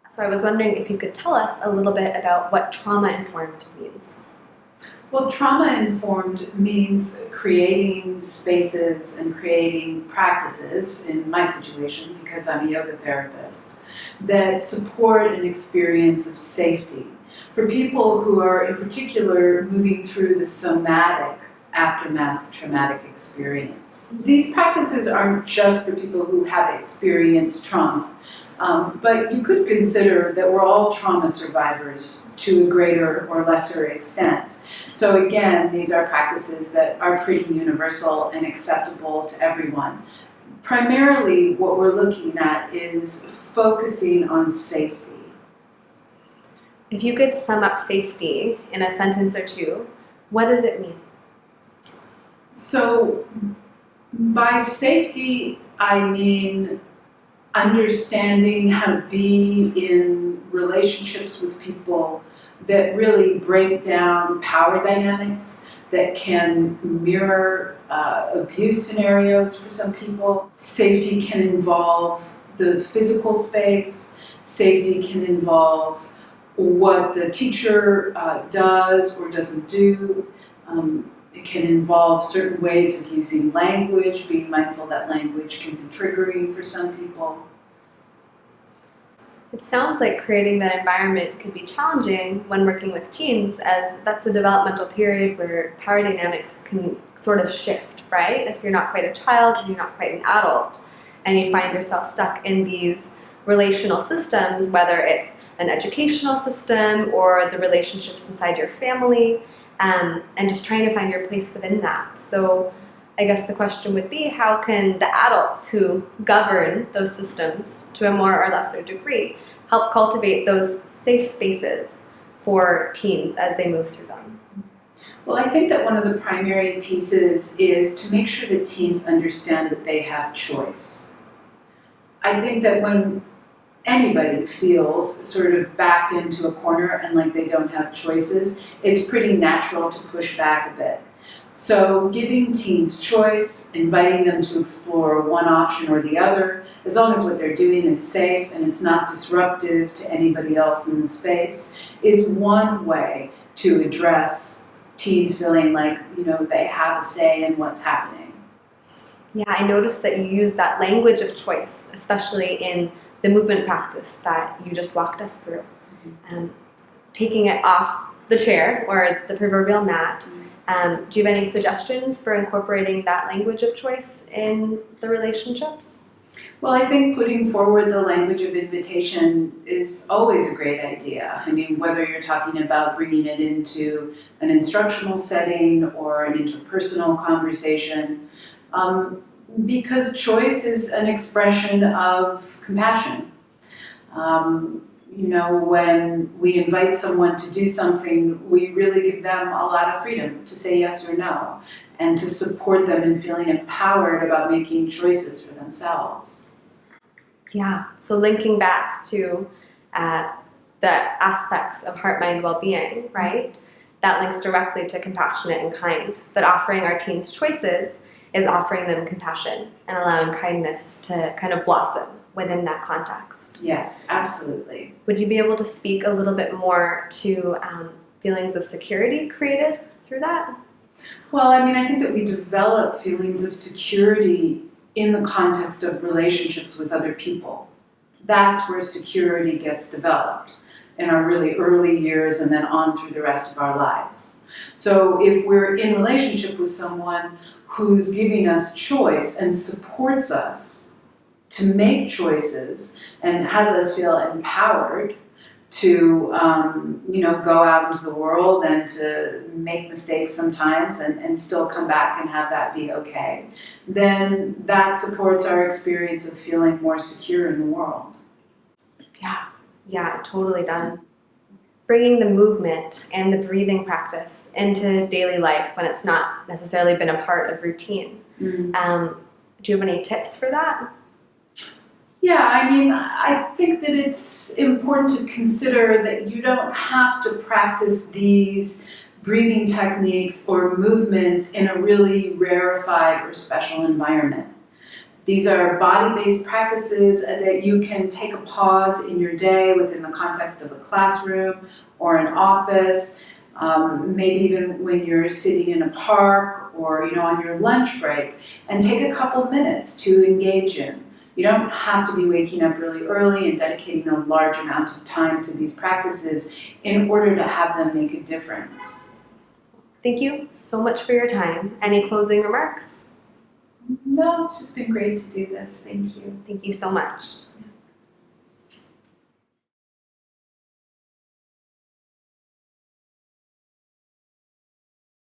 So I was wondering if you could tell us a little bit about what trauma-informed means. Well, trauma-informed means creating spaces and creating practices, in my situation, because I'm a yoga therapist, that support an experience of safety for people who are, in particular, moving through the somatic aftermath of traumatic experience. These practices aren't just for people who have experienced trauma. But you could consider that we're all trauma survivors to a greater or lesser extent. So again, these are practices that are pretty universal and acceptable to everyone. Primarily, what we're looking at is focusing on safety. If you could sum up safety in a sentence or two, what does it mean? So by safety, I mean understanding how to be in relationships with people that really break down power dynamics, that can mirror abuse scenarios for some people. Safety can involve the physical space. Safety can involve what the teacher does or doesn't do. It can involve certain ways of using language, being mindful that language can be triggering for some people. It sounds like creating that environment could be challenging when working with teens, as that's a developmental period where power dynamics can sort of shift, right? If you're not quite a child and you're not quite an adult, and you find yourself stuck in these relational systems, whether it's an educational system or the relationships inside your family, and just trying to find your place within that. So I guess the question would be, how can the adults who govern those systems to a more or lesser degree help cultivate those safe spaces for teens as they move through them? Well, I think that one of the primary pieces is to make sure that teens understand that they have choice. I think that when anybody feels sort of backed into a corner and like they don't have choices, it's pretty natural to push back a bit. So giving teens choice, inviting them to explore one option or the other, as long as what they're doing is safe and it's not disruptive to anybody else in the space, is one way to address teens feeling like, they have a say in what's happening. Yeah, I noticed that you use that language of choice, especially in the movement practice that you just walked us through. Taking it off the chair or the proverbial mat. Do you have any suggestions for incorporating that language of choice in the relationships? Well, I think putting forward the language of invitation is always a great idea. I mean, whether you're talking about bringing it into an instructional setting or an interpersonal conversation, because choice is an expression of compassion. When we invite someone to do something, we really give them a lot of freedom to say yes or no, and to support them in feeling empowered about making choices for themselves. Yeah, so linking back to the aspects of heart-mind well-being, right? That links directly to compassionate and kind, that offering our teens choices is offering them compassion and allowing kindness to kind of blossom within that context. Yes, absolutely. Would you be able to speak a little bit more to feelings of security created through that? Well, I think that we develop feelings of security in the context of relationships with other people. That's where security gets developed in our really early years and then on through the rest of our lives. So if we're in relationship with someone who's giving us choice and supports us to make choices and has us feel empowered to go out into the world and to make mistakes sometimes and still come back and have that be okay, then that supports our experience of feeling more secure in the world. Yeah, it totally does. Bringing the movement and the breathing practice into daily life when it's not necessarily been a part of routine. Mm-hmm. Do you have any tips for that? Yeah, I think that it's important to consider that you don't have to practice these breathing techniques or movements in a really rarefied or special environment. These are body-based practices that you can take a pause in your day within the context of a classroom or an office, maybe even when you're sitting in a park or on your lunch break, and take a couple minutes to engage in. You don't have to be waking up really early and dedicating a large amount of time to these practices in order to have them make a difference. Thank you so much for your time. Any closing remarks? No, it's just been great to do this. Thank you. Thank you so much.